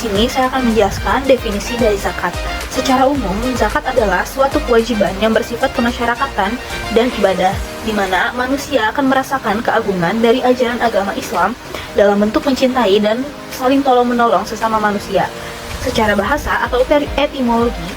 sini saya akan menjelaskan definisi dari zakat. Secara umum, zakat adalah suatu kewajiban yang bersifat kemasyarakatan dan ibadah, di mana manusia akan merasakan keagungan dari ajaran agama Islam dalam bentuk mencintai dan saling tolong-menolong sesama manusia. Secara bahasa atau etimologi,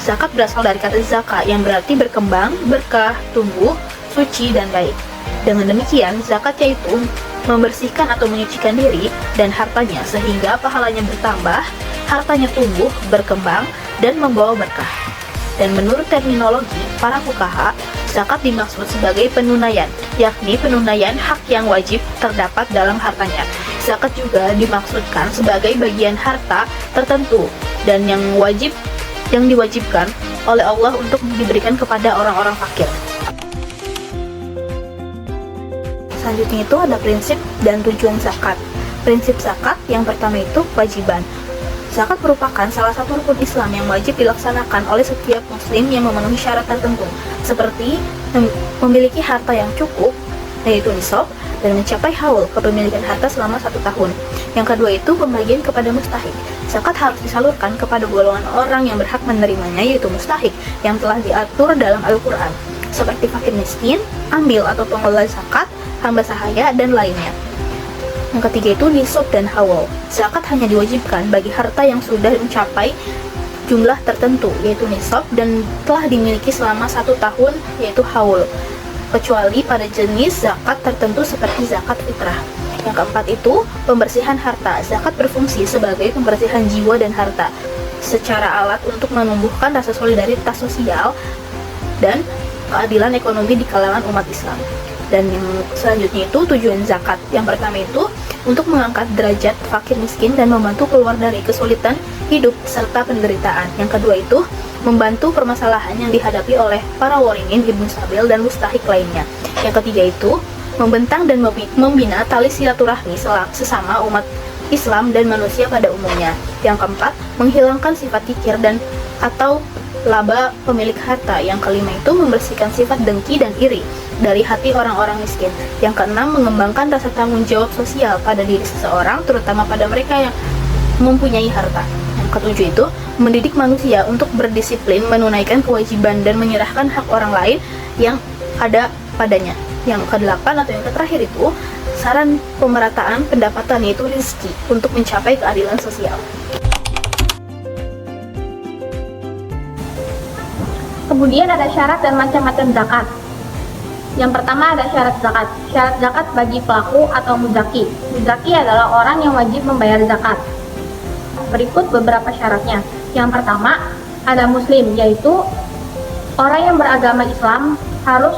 zakat berasal dari kata zaka yang berarti berkembang, berkah, tumbuh, suci, dan baik. Dengan demikian, zakat yaitu membersihkan atau menyucikan diri dan hartanya sehingga pahalanya bertambah, hartanya tumbuh, berkembang, dan membawa berkah. Dan menurut terminologi para fuqaha, zakat dimaksud sebagai penunaian, yakni penunaian hak yang wajib terdapat dalam hartanya. Zakat juga dimaksudkan sebagai bagian harta tertentu dan yang diwajibkan oleh Allah untuk diberikan kepada orang-orang fakir. Selanjutnya itu ada prinsip dan tujuan zakat. Prinsip zakat yang pertama itu kewajiban. Zakat merupakan salah satu rukun Islam yang wajib dilaksanakan oleh setiap muslim yang memenuhi syarat tertentu, seperti memiliki harta yang cukup, yaitu nisab, dan mencapai haul kepemilikan harta selama 1 tahun. Yang kedua itu pembagian kepada mustahik. Zakat harus disalurkan kepada golongan orang yang berhak menerimanya, yaitu mustahik, yang telah diatur dalam Al-Quran, seperti fakir miskin, ambil atau pengelola zakat, hamba sahaya, dan lainnya. Yang ketiga itu nisab dan haul. Zakat hanya diwajibkan bagi harta yang sudah mencapai jumlah tertentu, yaitu nisab, dan telah dimiliki selama 1 tahun, yaitu haul, kecuali pada jenis zakat tertentu seperti zakat fitrah. Yang keempat itu pembersihan harta. Zakat berfungsi sebagai pembersihan jiwa dan harta secara alat untuk menumbuhkan rasa solidaritas sosial dan keadilan ekonomi di kalangan umat Islam. Dan yang selanjutnya itu tujuan zakat. Yang pertama itu untuk mengangkat derajat fakir miskin dan membantu keluar dari kesulitan hidup serta penderitaan. Yang kedua itu membantu permasalahan yang dihadapi oleh para waringin, ibnu sabil, dan mustahik lainnya. Yang ketiga itu membentang dan membina tali silaturahmi sesama umat Islam dan manusia pada umumnya. Yang keempat, menghilangkan sifat kikir dan atau laba pemilik harta. Yang kelima itu membersihkan sifat dengki dan iri dari hati orang-orang miskin. Yang keenam, mengembangkan rasa tanggung jawab sosial pada diri seseorang, terutama pada mereka yang mempunyai harta. Yang ketujuh itu mendidik manusia untuk berdisiplin, menunaikan kewajiban, dan menyerahkan hak orang lain yang ada padanya. Yang kedelapan atau yang terakhir itu saran pemerataan pendapatan, yaitu rezeki, untuk mencapai keadilan sosial. Kemudian ada syarat dan macam-macam zakat. Yang pertama ada syarat zakat. Syarat zakat bagi pelaku atau muzaki. Muzaki adalah orang yang wajib membayar zakat. Berikut beberapa syaratnya. Yang pertama ada muslim, yaitu orang yang beragama Islam harus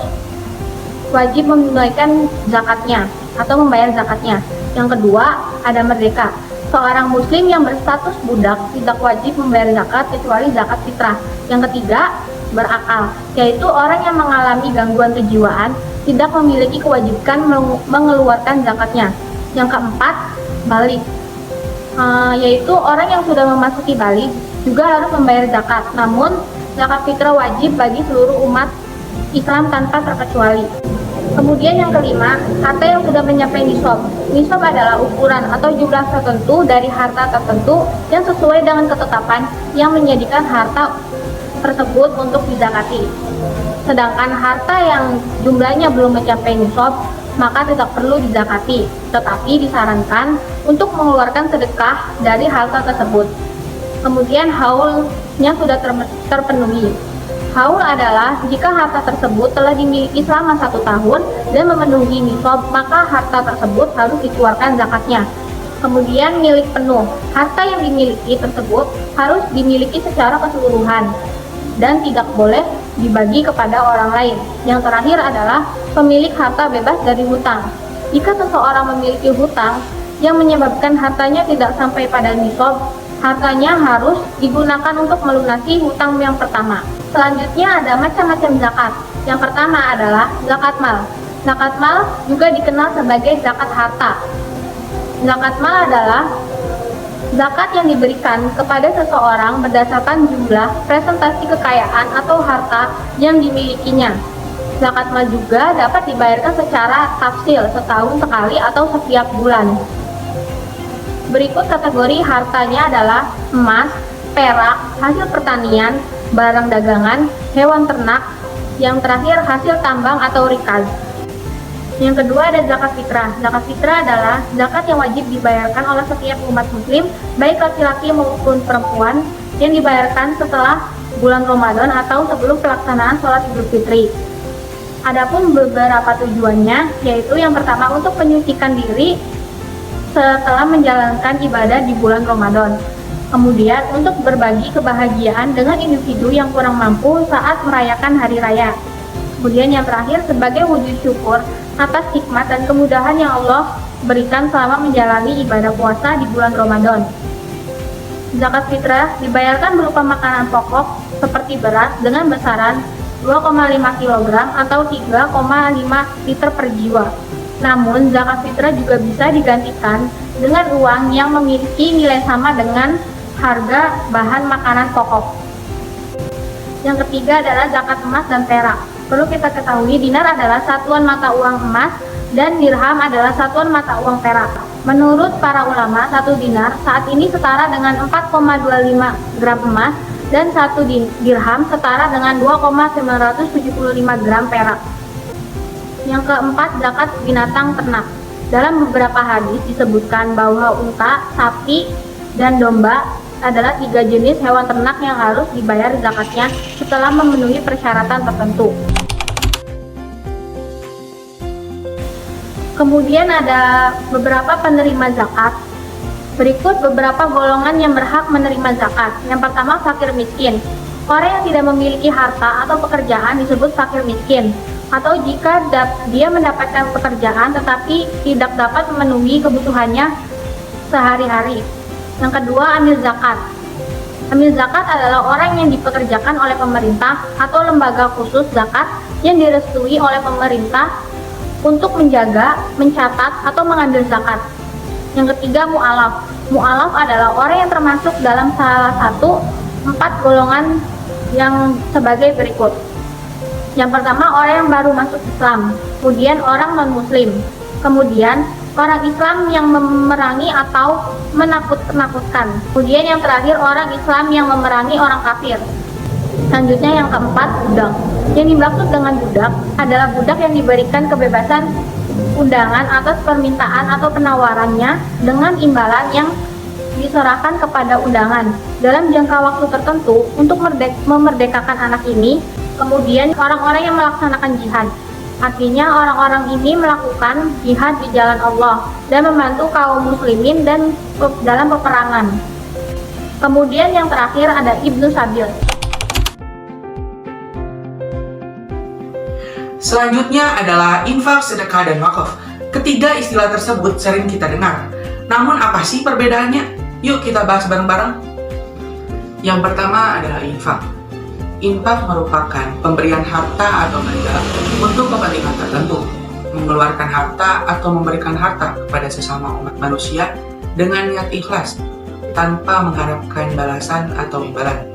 wajib menunaikan zakatnya atau membayar zakatnya. Yang kedua ada merdeka. Seorang muslim yang berstatus budak tidak wajib membayar zakat kecuali zakat fitrah. Yang ketiga berakal, yaitu orang yang mengalami gangguan kejiwaan tidak memiliki kewajiban mengeluarkan zakatnya. Yang keempat balik, yaitu orang yang sudah memasuki balik juga harus membayar zakat. Namun zakat fitrah wajib bagi seluruh umat Islam tanpa terkecuali. Kemudian yang kelima, harta yang sudah mencapai nisab. Nisab adalah ukuran atau jumlah tertentu dari harta tertentu yang sesuai dengan ketetapan yang menjadikan harta tersebut untuk dizakati. Sedangkan harta yang jumlahnya belum mencapai nisab, maka tidak perlu dizakati, tetapi disarankan untuk mengeluarkan sedekah dari harta tersebut. Kemudian haulnya sudah terpenuhi. Haul adalah jika harta tersebut telah dimiliki selama 1 tahun dan memenuhi nisab, maka harta tersebut harus dikeluarkan zakatnya. Kemudian milik penuh. Harta yang dimiliki tersebut harus dimiliki secara keseluruhan dan tidak boleh dibagi kepada orang lain. Yang terakhir adalah pemilik harta bebas dari hutang. Jika seseorang memiliki hutang yang menyebabkan hartanya tidak sampai pada nisab, hartanya harus digunakan untuk melunasi hutang yang pertama. Selanjutnya ada macam-macam zakat. Yang pertama adalah zakat mal. Zakat mal juga dikenal sebagai zakat harta. Zakat mal adalah zakat yang diberikan kepada seseorang berdasarkan jumlah presentasi kekayaan atau harta yang dimilikinya. Zakat mal juga dapat dibayarkan secara tafsil setahun sekali atau setiap bulan. Berikut kategori hartanya adalah emas, perak, hasil pertanian, barang dagangan, hewan ternak, yang terakhir hasil tambang atau rikaz. Yang kedua ada zakat fitrah. Zakat fitrah adalah zakat yang wajib dibayarkan oleh setiap umat muslim, baik laki-laki maupun perempuan, yang dibayarkan setelah bulan Ramadan atau sebelum pelaksanaan sholat Idul Fitri. Adapun beberapa tujuannya, yaitu yang pertama untuk menyucikan diri setelah menjalankan ibadah di bulan Ramadan. Kemudian untuk berbagi kebahagiaan dengan individu yang kurang mampu saat merayakan hari raya. Kemudian yang terakhir sebagai wujud syukur atas hikmat dan kemudahan yang Allah berikan selama menjalani ibadah puasa di bulan Ramadan. Zakat fitrah dibayarkan berupa makanan pokok seperti beras dengan besaran 2,5 kg atau 3,5 liter per jiwa. Namun, zakat fitrah juga bisa digantikan dengan uang yang memiliki nilai sama dengan harga bahan makanan pokok. Yang ketiga adalah zakat emas dan perak. Perlu kita ketahui, dinar adalah satuan mata uang emas dan dirham adalah satuan mata uang perak. Menurut para ulama, 1 dinar saat ini setara dengan 4,25 gram emas dan 1 dirham setara dengan 2,975 gram perak. Yang keempat, zakat binatang ternak. Dalam beberapa hadis disebutkan bahwa unta, sapi, dan domba adalah 3 jenis hewan ternak yang harus dibayar zakatnya setelah memenuhi persyaratan tertentu. Kemudian ada beberapa penerima zakat. Berikut beberapa golongan yang berhak menerima zakat. Yang pertama, fakir miskin. Orang yang tidak memiliki harta atau pekerjaan disebut fakir miskin. Atau jika dia mendapatkan pekerjaan tetapi tidak dapat memenuhi kebutuhannya sehari-hari. Yang kedua, amil zakat. Amil zakat adalah orang yang dipekerjakan oleh pemerintah atau lembaga khusus zakat yang direstui oleh pemerintah untuk menjaga, mencatat, atau mengambil zakat. Yang ketiga, mu'alaf. Mu'alaf adalah orang yang termasuk dalam salah satu 4 golongan yang sebagai berikut. Yang pertama, orang yang baru masuk Islam. Kemudian orang non-muslim. Kemudian orang Islam yang memerangi atau menakut-nakutkan. Kemudian yang terakhir, orang Islam yang memerangi orang kafir. Selanjutnya yang keempat, budak. Yang dimaksud dengan budak adalah budak yang diberikan kebebasan undangan atas permintaan atau penawarannya dengan imbalan yang diserahkan kepada undangan dalam jangka waktu tertentu untuk memerdekakan anak ini. Kemudian orang-orang yang melaksanakan jihad, artinya orang-orang ini melakukan jihad di jalan Allah dan membantu kaum muslimin dan dalam peperangan. Kemudian yang terakhir ada Ibnu Sabil. Selanjutnya adalah infak, sedekah, dan wakaf. Ketiga istilah tersebut sering kita dengar. Namun apa sih perbedaannya? Yuk kita bahas bareng-bareng. Yang pertama adalah infak. Infak merupakan pemberian harta atau benda untuk kepentingan tertentu. Mengeluarkan harta atau memberikan harta kepada sesama umat manusia dengan niat ikhlas, tanpa mengharapkan balasan atau imbalan.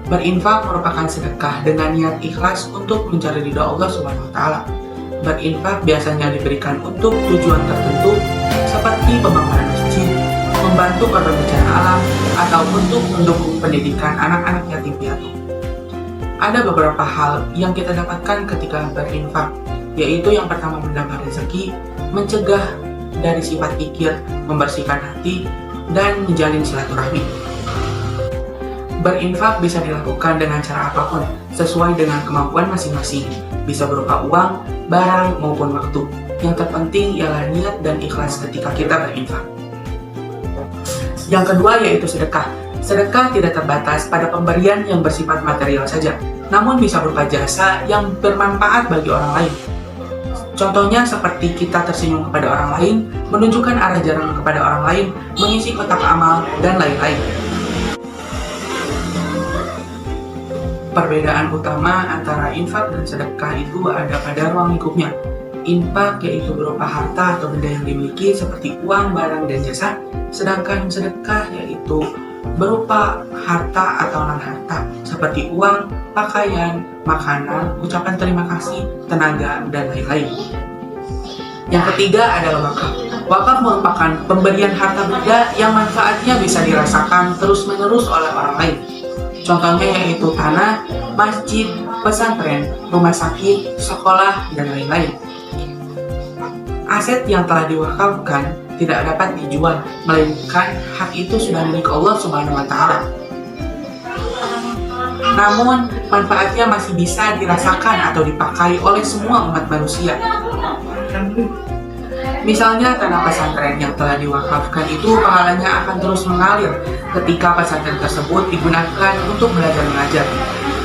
Berinfak merupakan sedekah dengan niat ikhlas untuk mencari ridha Allah SWT. Berinfak biasanya diberikan untuk tujuan tertentu seperti pembangunan masjid, membantu korban bencana alam, atau untuk mendukung pendidikan anak-anak yatim piatu. Ada beberapa hal yang kita dapatkan ketika berinfak, yaitu yang pertama menambah rezeki, mencegah dari sifat kikir, membersihkan hati, dan menjalin silaturahmi. Berinfak bisa dilakukan dengan cara apapun, sesuai dengan kemampuan masing-masing. Bisa berupa uang, barang, maupun waktu. Yang terpenting ialah niat dan ikhlas ketika kita berinfak. Yang kedua yaitu sedekah. Sedekah tidak terbatas pada pemberian yang bersifat material saja, namun bisa berupa jasa yang bermanfaat bagi orang lain. Contohnya seperti kita tersenyum kepada orang lain, menunjukkan arah jalan kepada orang lain, mengisi kotak amal, dan lain-lain. Perbedaan utama antara infak dan sedekah itu ada pada ruang lingkupnya. Infak yaitu berupa harta atau benda yang dimiliki seperti uang, barang, dan jasa, sedangkan sedekah yaitu berupa harta atau non-harta seperti uang, pakaian, makanan, ucapan terima kasih, tenaga, dan lain-lain. Yang ketiga adalah wakaf. Wakaf merupakan pemberian harta benda yang manfaatnya bisa dirasakan terus-menerus oleh orang lain. Contohnya yaitu tanah, masjid, pesantren, rumah sakit, sekolah, dan lain-lain. Aset yang telah diwakafkan tidak dapat dijual, melainkan hak itu sudah milik Allah Subhanahu wa Ta'ala. Namun, manfaatnya masih bisa dirasakan atau dipakai oleh semua umat manusia. Misalnya, tanah pesantren yang telah diwakafkan itu pahalanya akan terus mengalir ketika pesantren tersebut digunakan untuk belajar mengajar.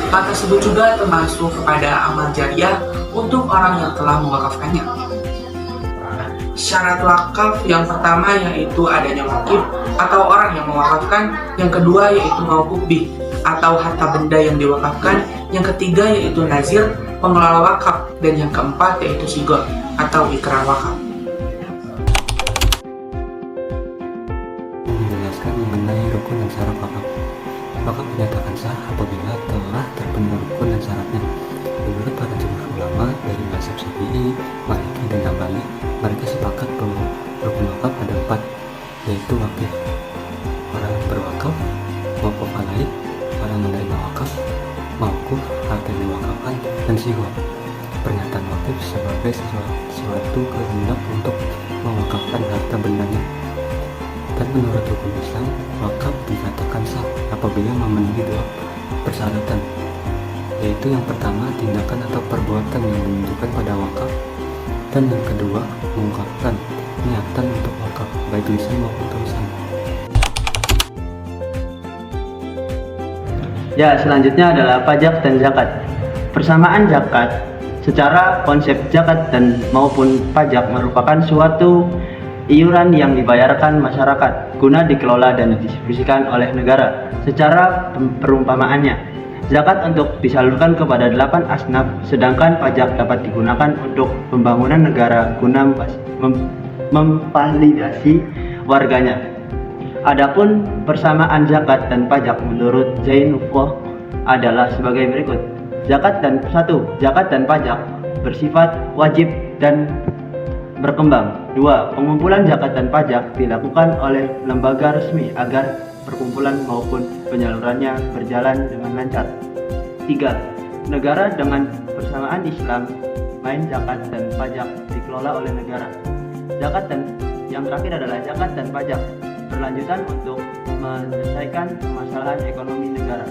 Hal tersebut juga termasuk kepada amal jariah untuk orang yang telah mewakafkannya. Syarat wakaf yang pertama yaitu adanya wakif atau orang yang mewakafkan, yang kedua yaitu mauquf bih atau harta benda yang diwakafkan, yang ketiga yaitu nazir, pengelola wakaf, dan yang keempat yaitu sigor atau ikrar wakaf. Menjelaskan mengenai rukun dan syarat wakaf. Wakaf dinyatakan sah apabila telah terpenuhi rukun dan syaratnya. Menurut para jumhur ulama dari mazhab Syafi'i, Maliki, dan Hambali, mereka sepakat bahwa rukun wakaf ada 4, yaitu wakif, orang yang berwakaf, mauquf alaih, orang menerima wakaf, mauquf, harta yang diwakafkan, dan sigor. Pernyataan wakif sebagai sesuatu kehendak untuk mewakafkan harta bendanya. Dan menurut hukum Islam, wakaf dikatakan sah apabila memenuhi 2 persyaratan, yaitu yang pertama tindakan atau perbuatan yang menunjukkan pada wakaf, dan yang kedua mengungkapkan niatan untuk wakaf, baik lisan maupun tulisan. Ya, selanjutnya adalah pajak dan zakat. Persamaan zakat secara konsep zakat dan maupun pajak merupakan suatu iuran yang dibayarkan masyarakat guna dikelola dan didistribusikan oleh negara. Secara perumpamaannya, zakat untuk disalurkan kepada 8 asnaf, sedangkan pajak dapat digunakan untuk pembangunan negara guna memvalidasi warganya. Adapun persamaan zakat dan pajak menurut Zainullah adalah sebagai berikut. Zakat dan pajak bersifat wajib dan berkembang. 2. Pengumpulan zakat dan pajak dilakukan oleh lembaga resmi agar perkumpulan maupun penyalurannya berjalan dengan lancar. 3. Negara dengan persamaan Islam, main zakat dan pajak dikelola oleh negara. Yang terakhir adalah zakat dan pajak berlanjutan untuk menyelesaikan permasalahan ekonomi negara.